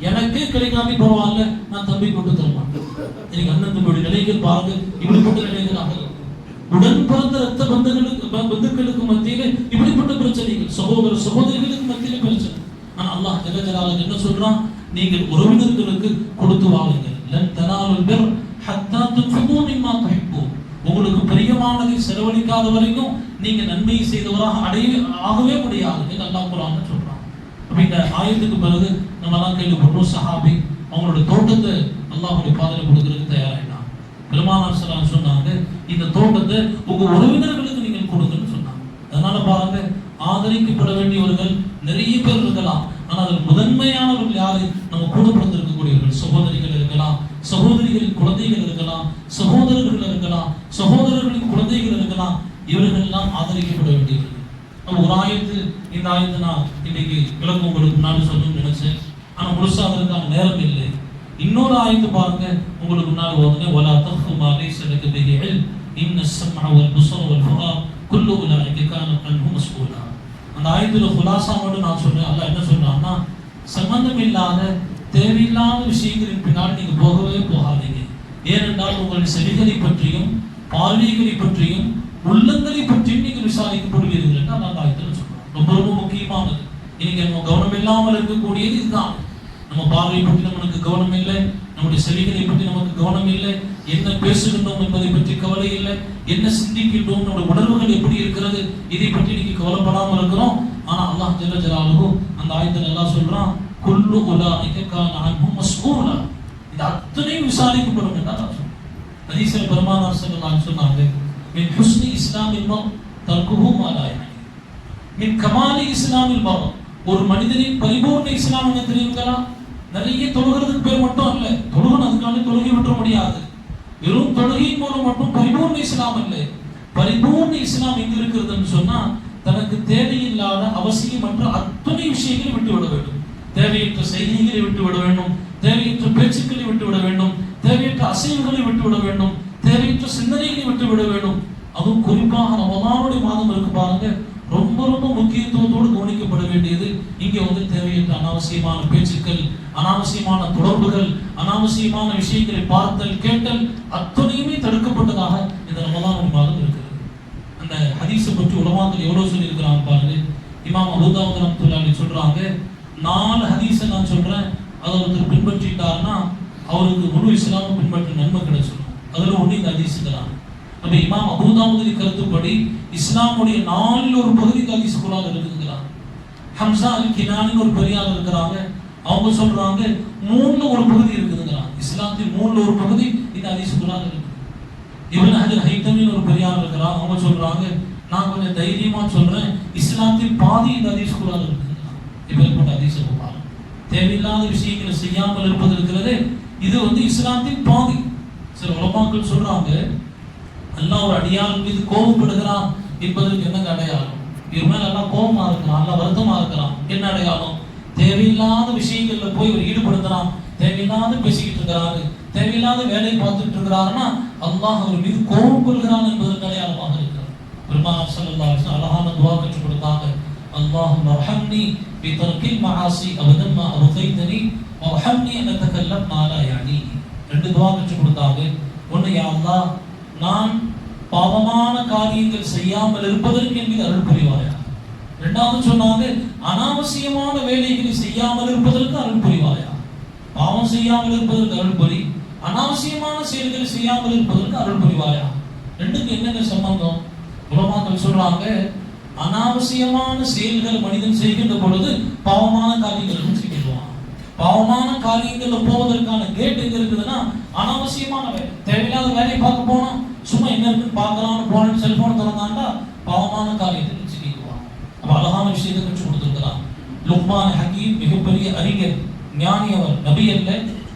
எனக்கே கிடைக்காம பரவாயில்ல, நான் தம்பிக்கு விட்டு தர மாட்டேன். எனக்கு அண்ணன் தம்பியுடைய நிலைகள் பாருங்க, இப்படிப்பட்ட நிலைகள் ஆகல. உடன் பிறந்த ரத்த பந்துக்களுக்கு மத்தியில இப்படிப்பட்ட பிரச்சனைகள், சகோதர சகோதரிகளுக்கு மத்தியில பிரச்சனை. ஆனா அல்லாஹ் ஜல்ல ஜலாலுஹு என்ன சொல்றான், நீங்கள் உறவினர்களுக்கு கொடுத்து வாழுங்கள். லன் தனாலுல் பிர் ஹத்தா துன்ஃபிகு மிம்மா துஹிப்பூன், உங்களுக்கு பிரியமானதை செலவழிக்காத வரைக்கும் நீங்க நன்மை செய்தவராக ஆகவே முடியாது என்று அல்லாஹ் குர்ஆன்ல சொல்றான். அப்ப இந்த ஆயத்துக்கு பிறகு நம்ம எல்லாம் கேள்விப்பட்டோம், சஹாபி அவங்களோட தோட்டத்தை அல்லாஹ்வுடைய பாதையில கொடுக்கறதுக்கு தயாராயிட்டாங்க. பெருமானார் ஸல்லல்லாஹு அலைஹி சொன்னாங்க, இந்த தோட்டத்தை உங்க உறவினர்களுக்கு நீங்கள் கொடுங்கன்னு சொன்னாங்க. அதனால பாருங்க, ஆதரிக்கப்பட வேண்டியவர்கள் நிறைய பேர் இருக்கலாம், ஆனால் அதில் முதன்மையானவர்கள் யாரு? நம்ம கூட பிறந்திருக்கக்கூடியவர்கள், சகோதரிகள் இருக்கலாம், சகோதரிகளின் குழந்தைகள் இருக்கலாம், சகோதரர்கள் இருக்கலாம், சகோதரர்களின் குழந்தைகள் இருக்கலாம். இவர்கள் எல்லாம் ஆதரிக்கப்பட வேண்டியவர்கள். நம்ம ஒரு ஆயத்து, இந்த ஆயத்தை நான் இன்னைக்கு விளக்கம் உங்களுக்கு முன்னாடி சொல்லணும்னு நினைச்சேன், ஆனா முழுசா அதற்கான நேரம் இல்லை. இன்னொரு ஆயத்து பாருங்க, உங்களுக்கு முன்னாடி ஓதுனேன், வலா தஃகு மா லைஸ லக பிஹி இல்ம் இன்ன ஸம்அ வல் பஸர வல் ஃபுஆத் குல்லு உலாயிக கான அன்ஹு மஸ்ஊலா. அந்த ஆயத்துல குலாசா மட்டும் நான் சொல்றேன். அல்லாஹ் என்ன சொல்றான்னா, சம்பந்தம் இல்லாத தேவையில்லாத விஷயங்களின் பின்னால் நீங்க போகவே போகாதீங்க. ஏனென்றால் உங்களுடைய செவிகளை பற்றியும் பார்வைகளை பற்றியும் உள்ளங்களை பற்றியும் நீங்கள் விசாரிக்கப்படுவீர்கள் என்று அந்த ஆயத்துல சொல்றோம். ரொம்ப ரொம்ப முக்கியமானது. இன்னைக்கு நம்ம கவனம் இல்லாமல் இருக்கக்கூடியது இதுதான். நம்ம பார்வை பற்றி நமக்கு கவனம் இல்லை, நம்முடைய செவிகளை பற்றி நமக்கு கவனம் இல்லை, என்ன பேசுகின்றோம் என்பதை பற்றி கவலை இல்லை, என்ன சிந்திக்கின்றோம், நம்முடைய உணர்வுகள் எப்படி இருக்கிறது, இதை பற்றி இன்னைக்கு கவலைப்படாமல் இருக்கிறோம். ஆனா அல்லாஹ் ஜல்ல ஜலாலுஹு அந்த ஆயத்தில் எல்லாம் சொல்றான், குல்லு உலாயிக கான அன்ஹு மஸ்ஊலா, இது அத்தனையும் விசாரிக்கப்படும் என்று அல்லாஹ் சொல்றான். ஹதீஸில் பெருமானார் ஸல்லல்லாஹு அலைஹி சொன்னாங்க, மின் ஹுஸ்னி இஸ்லாமில் மர் தர்குஹு மா லா யஅனி, மின் கமாலி இஸ்லாமில் மர், ஒரு மனிதனின் பரிபூர்ண இஸ்லாம் என்ன தெரியுங்களா? நிறைய தொழுகிறதுக்கு பேர் மட்டும் அல்ல, தொழுகன் அதுக்கான தொழுகை விட்டுற முடியாது. வெறும் தொழுகையின் மூலம் மட்டும் பரிபூர்ண இஸ்லாம் இல்லை. பரிபூர்ண இஸ்லாம் எங்க இருக்கிறதுன்னு சொன்னா, தனக்கு தேவையில்லாத அவசியமற்ற அத்தனை விஷயங்களை விட்டு விட வேண்டும். தேவையற்ற செய்திகளை விட்டு விட வேண்டும், தேவையற்ற பேச்சுக்களை விட்டு விட வேண்டும், தேவையற்ற அசைவுகளை விட்டு விட வேண்டும், தேவையற்ற சிந்தனைகளை விட்டு விட வேண்டும். அதுவும் குறிப்பாக ரமதானுடைய மாதம் இருக்கு பாருங்க, ரொம்ப ரொம்ப முக்கியத்துவத்தோடு கவனிக்கப்பட வேண்டியது. இங்க தேவையற்ற அனாவசியமான பேச்சுக்கள், அனாவசியமான தொடர்புகள், அனாவசியமான விஷயங்களை பார்த்தல் கேட்டல் அத்தனையுமே தடுக்கப்பட்டதாக இந்த ரமதானுடைய மாதம் இருக்கிறது. அந்த ஹதீஸை பற்றி உலமாக்கள் எவ்வளவு சொல்லி இருக்கிறாங்க பாருங்க. இமாம் அபூ தாவூத் ரஹ்மத்துல்லாஹி அலைஹி சொல்றாங்க, 4 ஹதீஸை நான் சொல்றேன், அதை ஒருத்தர் பின்பற்றிட்டாருன்னா அவருக்கு முழு இஸ்லாமை பின்பற்ற நன்மை கிடைச்சிடும். அதுல ஒண்ணு இந்த ஹதீஸ் தான். அப்ப இமாம் அபூ தாவூத் கருத்துப்படி இஸ்லாமுடைய 4 ஒரு பகுதி ஹதீஸ் குர்ஆன்ல இருக்குதுங்கறாங்க. ஹம்ஸா அல் கினானின்னு ஒரு பெரியார் இருக்கிறாங்க, அவங்க சொல்றாங்க 3 ஒரு பகுதி இருக்குதுங்கறாங்க. இஸ்லாத்தின் 3 ஒரு பகுதி இந்த ஹதீஸ் குர்ஆன்ல இருக்கு. இப்னு ஹஜர் ஹைதமின்னு ஒரு பெரியார் இருக்கிறாங்க, அவங்க சொல்றாங்க, நான் கொஞ்சம் தைரியமா சொல்றேன், இஸ்லாத்தின் பாதி இந்த ஹதீஸ் குர்ஆன்ல இருக்குதுங்கறாங்க. இப்படிப்பட்ட ஹதீஸ் பாருங்க, தேவையில்லாத விஷயங்களை செய்யாமல் இருப்பது இருக்கிறது, இது இஸ்லாத்தின் பாதி. சில உலமாக்கள் சொல்றாங்க, அல்லாஹ் ஒரு அடியான் மீது கோபப்படுகிறான் என்பதற்கு என்ன அடையாளம்? இவர் மேல எல்லாம் கோபமா இருக்கிறான், எல்லாம் வருத்தமா இருக்கிறான், என்ன அடையாளம்? தேவையில்லாத விஷயங்கள்ல போய் இவர் ஈடுபடுத்துறான், தேவையில்லாத பேசிக்கிட்டு இருக்கிறாரு, தேவையில்லாத வேலையை பார்த்துட்டு இருக்கிறாருன்னா அல்லாஹ் அவர் மீது கோபம் கொள்கிறான் என்பதற்கு அடையாளமாக இருக்கிறது. பெருமானார் ஸல்லல்லாஹு அலைஹி வஸல்லம் அழகான துஆ கற்றுக் கொடுத்தாங்க. அல்லாஹும்ம அர்ஹம்னி பி தர்கில் மஆசி அபதன் மா அர்தைதனி வர்ஹம்னி அன் அத்தகல்லம் மா லா யஅனி. ரெண்டு துஆ கற்றுக் கொடுத்தாங்க. ஒன்று, யா அல்லாஹ், நான் பாவமான காரியங்கள் செய்யாமல் இருப்பதற்கு என் மீது அருள் புரிவாயா. இரண்டாவது சொன்னாங்க, அனாவசியமான வேலைகளை செய்யாமல் இருப்பதற்கு அருள் புரிவாயா. பாவம் செய்யாமல் இருப்பதற்கு அருள் புரி, அனாவசியமான செயல்களை செய்யாமல் இருப்பதற்கு அருள் புரிவாயா. ரெண்டுக்கு என்னென்ன சம்பந்தம்? உலமாக்கள் சொல்றாங்க, அனாவசியமான செயல்கள் மனிதன் செய்கின்ற பொழுது பாவமான காரியங்கள் செய்வான். பாவமான காரியங்கள்ல போவதற்கான கேட் எங்க இருக்குதுன்னா அனாவசியமான வேலை, தேவையில்லாத வேலையை பார்க்க போனா, சும்மா என்ன இருக்குன்னு பார்க்கலாம்னு போன செல்போன் திறந்தாண்டா பாவமான காரியத்தை சிக்கிக்குவான். அப்ப அழகான விஷயத்தை கற்றுக் கொடுத்திருக்கிறான். லுக்மான் ஹக்கீம் மிகப்பெரிய அறிஞர், ஞானி. அவர் நபி அல்ல,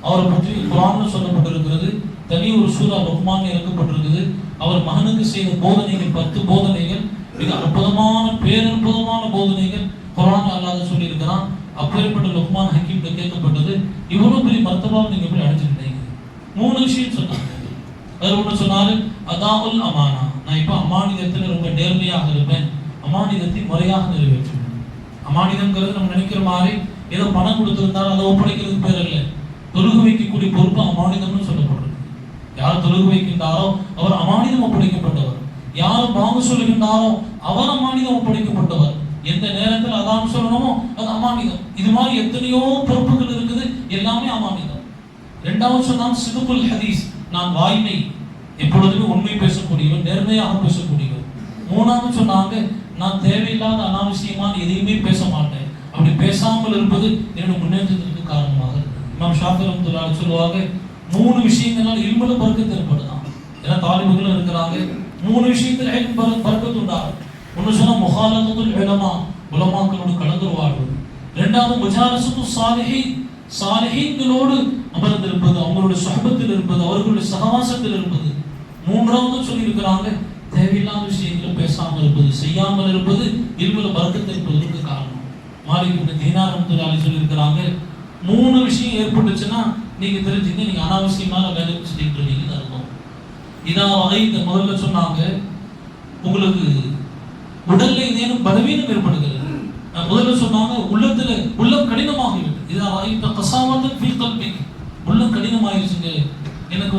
அவரை பற்றி குர்ஆன்ல சொல்லப்பட்டிருக்கிறது. தனி ஒரு சூரா லுக்மான் இறக்கப்பட்டிருக்குது. அவர் மகனுக்கு செய்த போதனைகள் 10 போதனைகள், மிக அற்புதமான பேரற்புதமான போதனைகள் குர்ஆன்ல அல்லாஹ் சொல்லி இருக்கிறான். அப்பேற்பட்ட லுக்மான் ஹக்கீம் கேட்கப்பட்டது, இவ்வளவு பெரிய மர்த்தபாவை நீங்க எப்படி அடைஞ்சிருந்தீங்க? 3 விஷயம் சொன்னாங்க. அது ஒன்று சொன்னாரு, அதாஉல் அமானா, நான் இப்ப அமானிதத்தில் ரொம்ப நேர்மையாக இருப்பேன், அமானிதத்தை முறையாக நிறைவேற்றுவேன். அமானிதம்ங்கிறது நம்ம நினைக்கிற மாதிரி ஏதோ பணம் கொடுத்திருந்தாலும் அதை ஒப்படைக்கிறதுக்கு பேர் இல்லை. தொழுகு வைக்கக்கூடிய பொறுப்பு அமானிதம்னு சொல்லப்படுறது. யார் தொழுகு வைக்கின்றாரோ அவர் அமானிதம் ஒப்படைக்கப்பட்டவர். யார் பாங்கு சொல்லுகின்றாரோ அவர் அமானிதம் ஒப்படைக்கப்பட்டவர். எந்த நேரத்தில் அதான் சொல்லணுமோ அது அமானிதம். இது மாதிரி எத்தனையோ பொறுப்புகள் இருக்குது, எல்லாமே அமானிதம். இரண்டாவது சொன்னால் சிதுகுல் ஹதீஸ், நான் வாய்மை, எப்பொழுதுமே உண்மை பேசக்கூடியவர், நேர்மையாக பேசக்கூடியவர். மூணாவது சொன்னாங்க, நான் தேவையில்லாத அனாவசியமான எதையுமே பேச மாட்டேன். அப்படி பேசாமல் இருப்பது என்னுடைய முன்னேற்றத்திற்கு காரணமாக இருக்கு. இமாம் ஷாஃபி ரஹ்மத்துல்லாஹி அலைஹி சொல்லுவாங்க, 3 விஷயங்களால் இல்முல பரக்கத் ஏற்படுதான். ஏன்னா தாலிபுகளும் இருக்கிறாங்க, 3 விஷயத்தில் இல்மு பரக்கத் உண்டாகும். ஒன்று சொன்னா முஹாலத்துல் உலமா, உலமாக்களோடு கலந்துருவாழ்வது. இரண்டாவது முஜாலசத்து சாலிஹீன், சாலிஹீன்களோடு அமர்ந்திருப்பது, அவங்களுடைய சுஹபத்தில் இருப்பது, அவர்களுடைய சகவாசத்தில் இருப்பது. மூன்றாவது சொல்லி இருக்கிறாங்க, தேவையில்லாத விஷயங்களை பேசாமல் இருப்பது, செய்யாமல் இருப்பது இல்முல பரக்கத் ஏற்படுவதற்கு காரணம். மாலிக் இப்னு தீனார் ரஹ்மத்துல்லாஹி அலைஹி சொல்லி இருக்கிறாங்க, 3 விஷயம் ஏற்பட்டுச்சுன்னா நீங்க தெரிஞ்சுங்க, நீங்க அனாவசியமான வேலை செஞ்சுட்டு இருக்கீங்கன்னு அர்த்தம். இதான் இந்த முதல்ல சொன்னாங்க, உங்களுக்கு உடல்ல ஏதேனும் பலவீனம் ஏற்படுகிறது. முதல்ல சொன்னாங்க, உள்ளம் கடினமாகிவிட்டு, இதான் இந்த கசாவத்தன் ஃபீ கல்பிக், உள்ளம் கடினமாயிருச்சுங்க, எனக்கு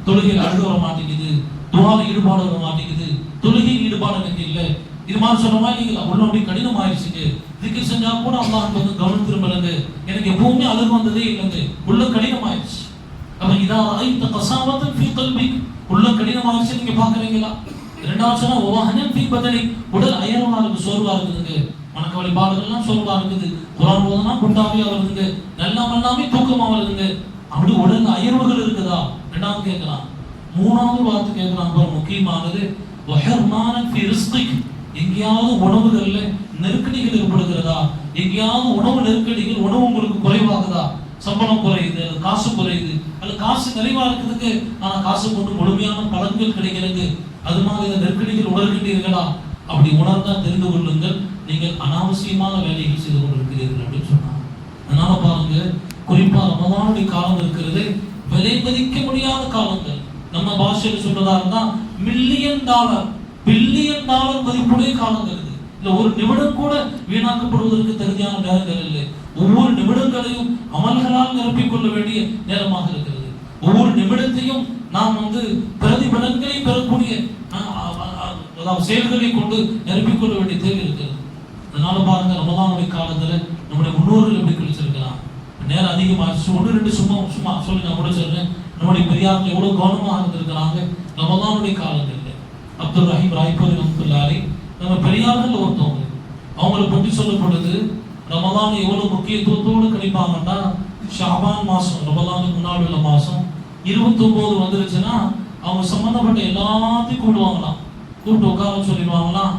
தொழுகையில் அழுக வர மாட்டேங்குது, துஆவில் ஈடுபாடு வர மாட்டேங்குது, தொழுகையில் ஈடுபாடு எனக்கு இல்லை, இது மாதிரி சொன்ன மாதிரி நீங்க உள்ள அப்படி கடினம் ஆயிடுச்சுங்க. திக்ர் செஞ்சா கூட அல்லாஹ் கவனம் திரும்பலங்க, எனக்கு எப்பவுமே அழுக வந்ததே இல்லைங்க, உள்ள கடினம் ஆயிடுச்சு. அப்ப இதா ஐத கசாவத்தன் ஃபீ கல்பிக், உள்ள கடினம் ஆயிடுச்சு நீங்க பாக்குறீங்களா? இரண்டாவது சொன்னா வஹனன் ஃபீ பதனி, உடல் அயர்வா இருக்கு, சோர்வா இருக்குதுங்க, மனக்க வழிபாடுகள்லாம் சோர்வா இருக்குது, குர்ஆன் ஓதுனா குண்டாவியா வருதுங்க, எல்லாமே தூக்கமா வருதுங்க, அப்படி உடல் அயர்வுகள் இருக்குதா? இரண்டாவது கேட்கலாம். மூணாவது வார்த்தை கேட்கலாம், முக்கியமானது வஹர்மானன் ஃபீ ரிஸ்கிக், எங்கேயாவது உணவுகள்ல நெருக்கடிகள் ஏற்படுகிறதா? எங்கேயாவது உணவு நெருக்கடிகள், உணவு உங்களுக்கு குறைவாகுதா? சம்பளம் குறையுது, அது காசு குறையுது, அது காசு நிறைவா இருக்குதுக்கு, ஆனா காசு கொண்டு முழுமையான பலன்கள் கிடைக்கிறது, அது மாதிரி நெருக்கடிகள் உணர்கின்றீர்களா? அப்படி உணர்ந்தா தெரிந்து கொள்ளுங்கள், நீங்கள் அனாவசியமான வேலைகள் செய்து கொண்டிருக்கிறீர்கள் அப்படின்னு சொன்னாங்க. அதனால பாருங்க, குறிப்பா ரமதானுடைய காலம் இருக்கிறது, விலை மதிக்க முடியாத காலங்கள். நம்ம பாஷையில் சொல்றதா இருந்தா $1,000,000 $1,000,000,000 மதிப்புடைய காலங்கள் இது. இல்ல ஒரு நிமிடம் கூட வீணாக்கப்படுவதற்கு தகுதியான நேரங்கள் இல்லை. ஒவ்வொரு நிமிடங்களையும் அமல்களால் நிரப்பிக் கொள்ள வேண்டிய நேரமாக இருக்கிறது. ஒவ்வொரு நிமிடத்தையும் நாம் பிரதிபலன்களை பெறக்கூடிய செயல்களை கொண்டு நிரப்பிக் கொள்ள வேண்டிய தேவை இருக்கிறது. அதனால பாருங்க, ரமதானுடைய காலத்துல நம்முடைய முன்னோர்கள் எப்படி கழிச்சிருக்கலாம். நேரம் அதிகமாச்சு, 1-2 சும்மா சொல்லி நான் முடிச்சிடுறேன். நம்முடைய பெரியார்கள் எவ்வளவு கவனமாக இருந்திருக்கிறாங்க ரமதானுடைய காலங்கள்ல. அப்துல் ரஹீம் ராய்பூரி ரஹ்மத்துல்லாஹி, நம்ம பெரியார்கள் ஒருத்தவங்க, அவங்களை பற்றி சொல்லப்படுது, ரமதான் எவ்வளவு முக்கியத்துவத்தோடு கழிப்பாங்கன்னா, ஷாபான் மாசம், ரமதானுக்கு முன்னாடி உள்ள மாசம் 29 வந்துருச்சுன்னா அவங்க சம்பந்தப்பட்ட எல்லாத்தையும் கூடுவாங்களாம். கூப்பிட்டு உட்கார சொல்லிடுவாங்களாம்,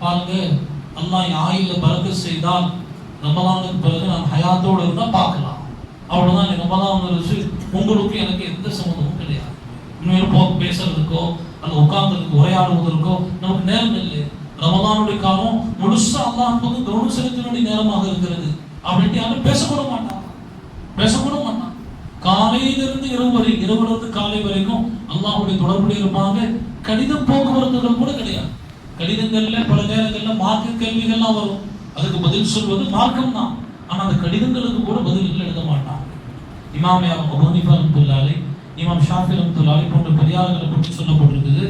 பாருங்க அல்லாஹ் என் ஆயுள்ல பரக்கத் செய்தால் ரமதானுக்கு பிறகு நான் ஹயாத்தோடு இருந்தா பார்க்கலாம், அவ்வளவுதான். ரமதான் வந்துருச்சு, உங்களுக்கு எனக்கு எந்த சம்மந்தமும் கிடையாது. உண்மையில பேசுறதுக்கோ அல்ல உட்கார்ந்ததுக்கு உரையாடுவதற்கோ நமக்கு நேரம் இல்லை. ரமதானுடைய காலம் முழுசா அல்லாஹ் கவனம் செலுத்த வேண்டிய நேரமாக இருக்கிறது. அப்படின்ட்டு யாரும் பேசக்கூட மாட்டான். கால காலையிலிருந்து இரவுலிருந்து காலை வரைக்கும் அல்லாஹ்வுடைய தொடர்புடைய இருப்பாங்க. கடிதம் போக்குவரத்துகள் கூட கிடையாது. கடிதங்கள்ல பல நேரங்கள்ல மார்க்க கேள்விகள்லாம் வரும், அதுக்கு பதில் சொல்வது மார்க்கம் தான். ஆனா அந்த கடிதங்களுக்கு கூட பதில்கள் எழுத மாட்டாங்க. இமாம் அபூ ஹனீஃபா ரஹ்மத்துல்லாஹி, இமாம் ஷாஃபி ரஹ்மத்துல்லாஹி போன்ற பெரியார்களை பற்றி சொல்லப்பட்டிருக்குது.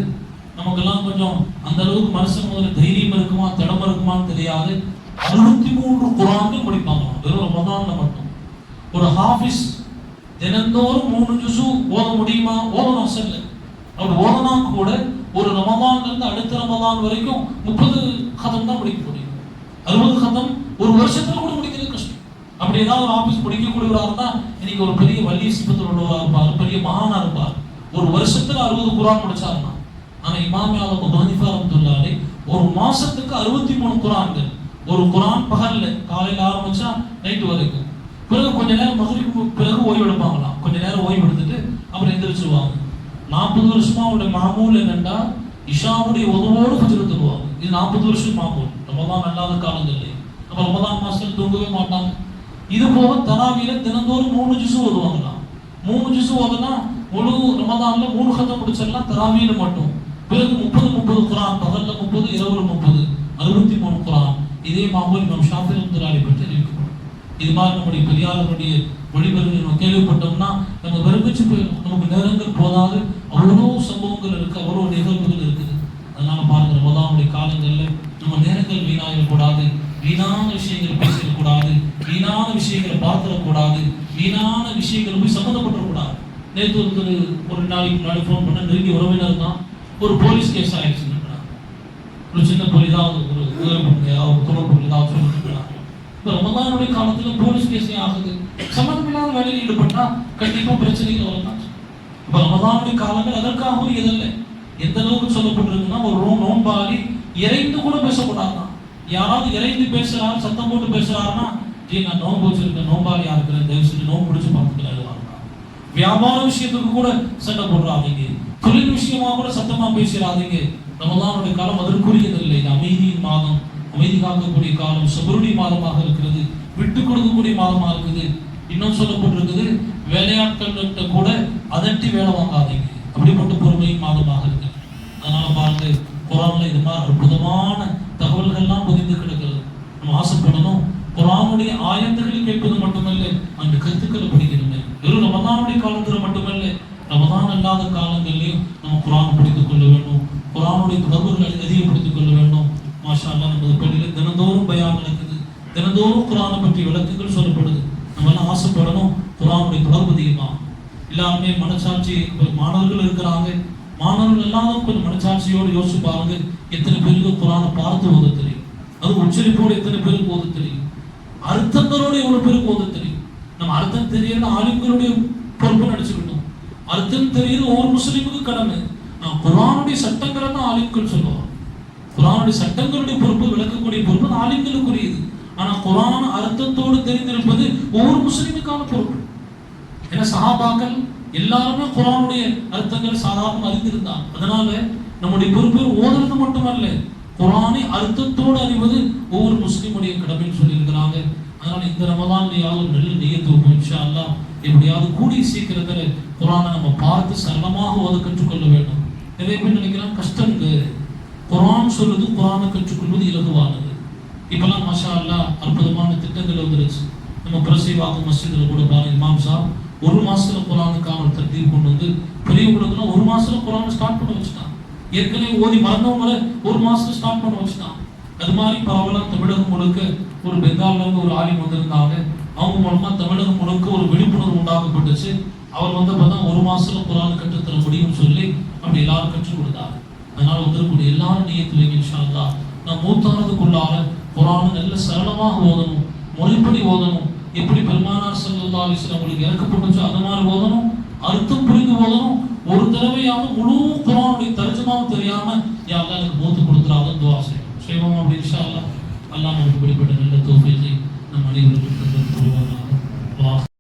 நமக்கெல்லாம் கொஞ்சம் அந்த அளவுக்கு மனசு முதல்ல தைரியம் இருக்குமா திடம் இருக்குமான்னு தெரியாது. 63 குர்ஆன்கள் படிப்பாங்க வெறும் ரமதான்ல மட்டும். ஒரு ஹாஃபிஸ் தினந்தோறும் 3 ஜுஸு ஓத முடியுமா? ஓதணும் சொல்ல. அப்படி ஓதனா கூட ஒரு ரமதான்ல இருந்து அடுத்த ரமதான் வரைக்கும் 30 கதம் தான் படிக்க முடியும். 60 கதம் ஒரு வருஷத்துல கூட முடிக்கிறது கஷ்டம். அப்படி ஏதாவது ஒரு ஆபீஸ் படிக்கக்கூடியவராக இருந்தா இன்னைக்கு ஒரு பெரிய வலி சிபத்தில் உள்ளவராக இருப்பார், பெரிய மகானா இருப்பார். ஒரு வருஷத்துல 60 குர்ஆன் படிச்சாருன்னா. ஆனா இமாம் அபூ ஹனீஃபா ரஹ்மத்துல்லாஹி ஒரு மாசத்துக்கு 63 குர்ஆன்கள். ஒரு குர்ஆன் பகல்ல காலையில ஆரம்பிச்சா நைட் வரைக்கும். பிறகு கொஞ்ச நேரம் மக்ரிபுக்கு பிறகு ஓய்வு எடுப்பாங்களாம். கொஞ்ச நேரம் ஓய்வு எடுத்துட்டு அப்புறம் எந்திரிச்சிருவாங்க. 40 வருஷமா அவருடைய மாமூல் என்னன்னா இஷாவுடைய உதவோடு ஃபஜ்ர் தொழுவாங்க. இது 40 வருஷம் மாமூல். ரமதான் அல்லாத காலங்கள்ல. அப்ப ரமதான் மாசத்துல தூங்கவே மாட்டாங்க. இது போக தராவியில தினந்தோறும் 3 ஜுஸு ஓதுவாங்களாம். 3 ஜுஸு ஓதுனா முழு ரமதான்ல 3 கதம் முடிச்சிடலாம் தராவியில மட்டும். பிறகு 30 குர்ஆன், பகல்ல 30, இரவுல 30, 63 குர்ஆன். இதே மாமூல் இமாம் ஷாஃபி ரஹ்மத்துல்லாஹி பற்றி அறிவிக்கப்படும். இது மாதிரி நம்முடைய பெரியார்களுடைய வழிபெறுகளை நம்ம கேள்விப்பட்டோம்னா நம்ம வெறுப்பிச்சு போயிடும். நமக்கு நேரங்கள் போதாது, அவ்வளோ சம்பவங்கள் இருக்கு, அவ்வளோ நிகழ்வுகள் இருக்குது. அதனால பாருங்க, ரமதானுடைய காலங்கள்ல நம்ம நேரங்கள் வீணாயிடக்கூடாது, வீணான விஷயங்கள் பேசிடக்கூடாது, வீணான விஷயங்களை பார்த்துடக்கூடாது, வீணான விஷயங்கள் போய் சம்மந்தப்பட்டுறக்கூடாது. நேற்று ஒரு நாளைக்கு முன்னாடி ஃபோன் பண்ண நெருங்கிய உறவினர் தான் ஒரு போலீஸ் கேஸ் ஆயிடுச்சு. ஒரு சின்ன ஏதாவது ஒரு தொடர்பு ஏதாவது சொல்லிட்டு இப்போ ரமதானுடைய காலத்துல போலீஸ் கேஸே ஆகுது. சம்மந்தமில்லாத வேலையில் ஈடுபட்டா கண்டிப்பா பிரச்சனைகள் வரலாம். இப்போ ரமதானுடைய காலங்கள் அதற்காக உரியதல்ல. எந்த அளவுக்கு சொல்லப்பட்டிருக்குன்னா ஒரு நோன்பாளி இறைந்து கூட பேசக்கூடாதான். யாராவது இறைந்து பேசுறாரு, சத்தம் போட்டு பேசுறாருன்னா நான் நோன்பு வச்சிருக்கேன், நோன்பாளியா இருக்கிறேன், தயவு செஞ்சு நோன்பு பிடிச்சு பார்த்துக்கிறாரு. வியாபார விஷயத்துக்கு கூட சண்டை போடுறாதீங்க, தொழில் விஷயமா கூட சத்தமா பேசுறாதீங்க. ரமதானுடைய காலம் அதற்குரியதில்லை. இது அமைதியின் மாதம், அமைதி காக்கக்கூடிய காலம், சபருடைய மாதமாக இருக்கிறது, விட்டு கொடுக்கக்கூடிய மாதமா இருக்குது. இன்னும் சொல்லப்பட்டிருக்குது, வேலையாட்கள்கிட்ட கூட அதட்டி வேலை வாங்காதீங்க, அப்படிப்பட்ட பொறுமையின் மாதமாக இருக்கு. அதனால பாருங்க, குர்ஆன்ல இது மாதிரி அற்புதமான தகவல்கள்லாம் புரிந்து கிடக்கிறது. நம்ம ஆசைப்படணும். குர்ஆனுடைய ஆயத்துக்களை கேட்பது மட்டுமல்ல, அந்த கருத்துக்களை படிக்கணுமே. வெறும் ரமதானுடைய காலத்துல மட்டுமல்ல, ரமதான் அல்லாத காலங்களிலையும் நம்ம குர்ஆன் படித்துக் கொள்ள வேண்டும். குர்ஆனுடைய தொடர்புகளை அதிகப்படுத்திக் கொள்ள வேண்டும். மாஷா அல்லாஹ், நமது பள்ளியில் தினந்தோறும் பயான் நடக்குது, தினந்தோறும் குர்ஆனை பற்றி விளக்கங்கள் சொல்லப்படுது. நம்ம எல்லாம் ஆசைப்படணும் குர்ஆனுடைய தொடர்பு அதிகமா. எல்லாருமே மனசாட்சி, மாணவர்கள் இருக்கிறாங்க, மாணவர்கள் எல்லாரும் கொஞ்சம் மனசாட்சியோடு யோசிச்சு பாருங்க. எத்தனை பேருக்கு குர்ஆனை பார்த்து ஓத தெரியும், அது உச்சரிப்போடு எத்தனை பேருக்கு ஓத தெரியும், அர்த்தங்களோடு எவ்வளவு பேருக்கு ஓத தெரியும். நம்ம அர்த்தம் தெரியல ஆலிம்களுடைய பொறுப்பு நினைச்சுக்கிட்டோம். அர்த்தம் தெரியுது ஒவ்வொரு முஸ்லீமுக்கு கடமை. குர்ஆனுடைய சட்டங்களை தான் ஆலிம்கள் சொல்லுவாங்க. குர்ஆனுடைய சட்டங்களுடைய பொறுப்பு, விளக்கக்கூடிய பொறுப்பு ஆலிம்களுக்குரியது. ஆனா குர்ஆன் அர்த்தத்தோடு தெரிந்திருப்பது ஒவ்வொரு முஸ்லீமுக்கான பொறுப்பு. ஏன்னா சஹாபாக்கள் எல்லாருமே குர்ஆனுடைய அர்த்தங்கள் சாதாரண அறிந்திருந்தாங்க. அதனால நம்முடைய பொறுப்பு ஓதுறது மட்டுமல்ல, குர்ஆனை அர்த்தத்தோடு அறிவது ஒவ்வொரு முஸ்லீமுடைய கடமைன்னு சொல்லியிருக்கிறாங்க. அதனால இந்த ரமதான்லயாவது ஒரு நல்ல நியத்து வைப்போம் இன்ஷா அல்லாஹ். எப்படியாவது கூடிய சீக்கிரத்துல குர்ஆனை நம்ம பார்த்து சரளமாக ஓத கற்றுக்கொள்ள வேண்டும். நிறைய பேர் நினைக்கிறாங்க கஷ்டங்க, குர்ஆன் சொல்லுது, குர்ஆனை கற்றுக்கொள்வது இலகுவானது. இப்பெல்லாம் மாஷா அல்லாஹ் அற்புதமான திட்டங்கள் வந்துருச்சு. நம்ம பிரசைவாக்கும் மஸ்ஜிதில் கூட பாருங்க, இமாம் சாப் 1 மாசத்துல குர்ஆனுக்கான ஒரு தர்தீப் கொண்டு வந்து பெரியவங்களுக்குலாம் 1 மாசத்துல குர்ஆனை ஸ்டார்ட் பண்ண வச்சுட்டான். ஏற்கனவே ஓதி மறந்தவங்களை 1 மாசத்துல ஸ்டார்ட் பண்ண வச்சுட்டான். அது மாதிரி பரவலாம் தமிழகம் முழுக்க ஒரு பெங்கால்ல இருந்து ஒரு ஆலிம் வந்திருந்தாங்க. அவங்க மூலமா தமிழகம் முழுக்க ஒரு விழிப்புணர்வு உண்டாக்கப்பட்டுச்சு. அவர் வந்து பார்த்தா 1 மாசத்துல குர்ஆனை கற்றுத்தர முடியும்னு சொல்லி அப்படி எல்லாரும் கற்றுக் கொடுத்தாங்க. அதனால வந்திருக்கூடிய எல்லாரும் நியத்து வைங்க இன்ஷா அல்லாஹ். நான் மூத்தானதுக்குள்ளார குர்ஆனை நல்ல சரளமாக ஓதணும், முறைப்படி ஓதணும். எப்படி பெருமானார் ஸல்லல்லாஹு அலைஹி வஸல்லம் உங்களுக்கு இறக்கப்பட்டுச்சோ அது மாதிரி ஓதணும், அர்த்தம் புரிந்து ஓதணும். ஒரு தடவையாவது முழு குர்ஆனுடைய தர்ஜமாவும் தெரியாம யா அல்லாஹ் எனக்கு மூத்து கொடுத்துறாத துஆ செய்வோம் அப்படி இன்ஷா அல்லாஹ். அல்லாஹ் நமக்கு வெளிப்பட்ட நல்ல தௌஃபீகை நம் அனைவருக்கும் தந்தருள்வானாக.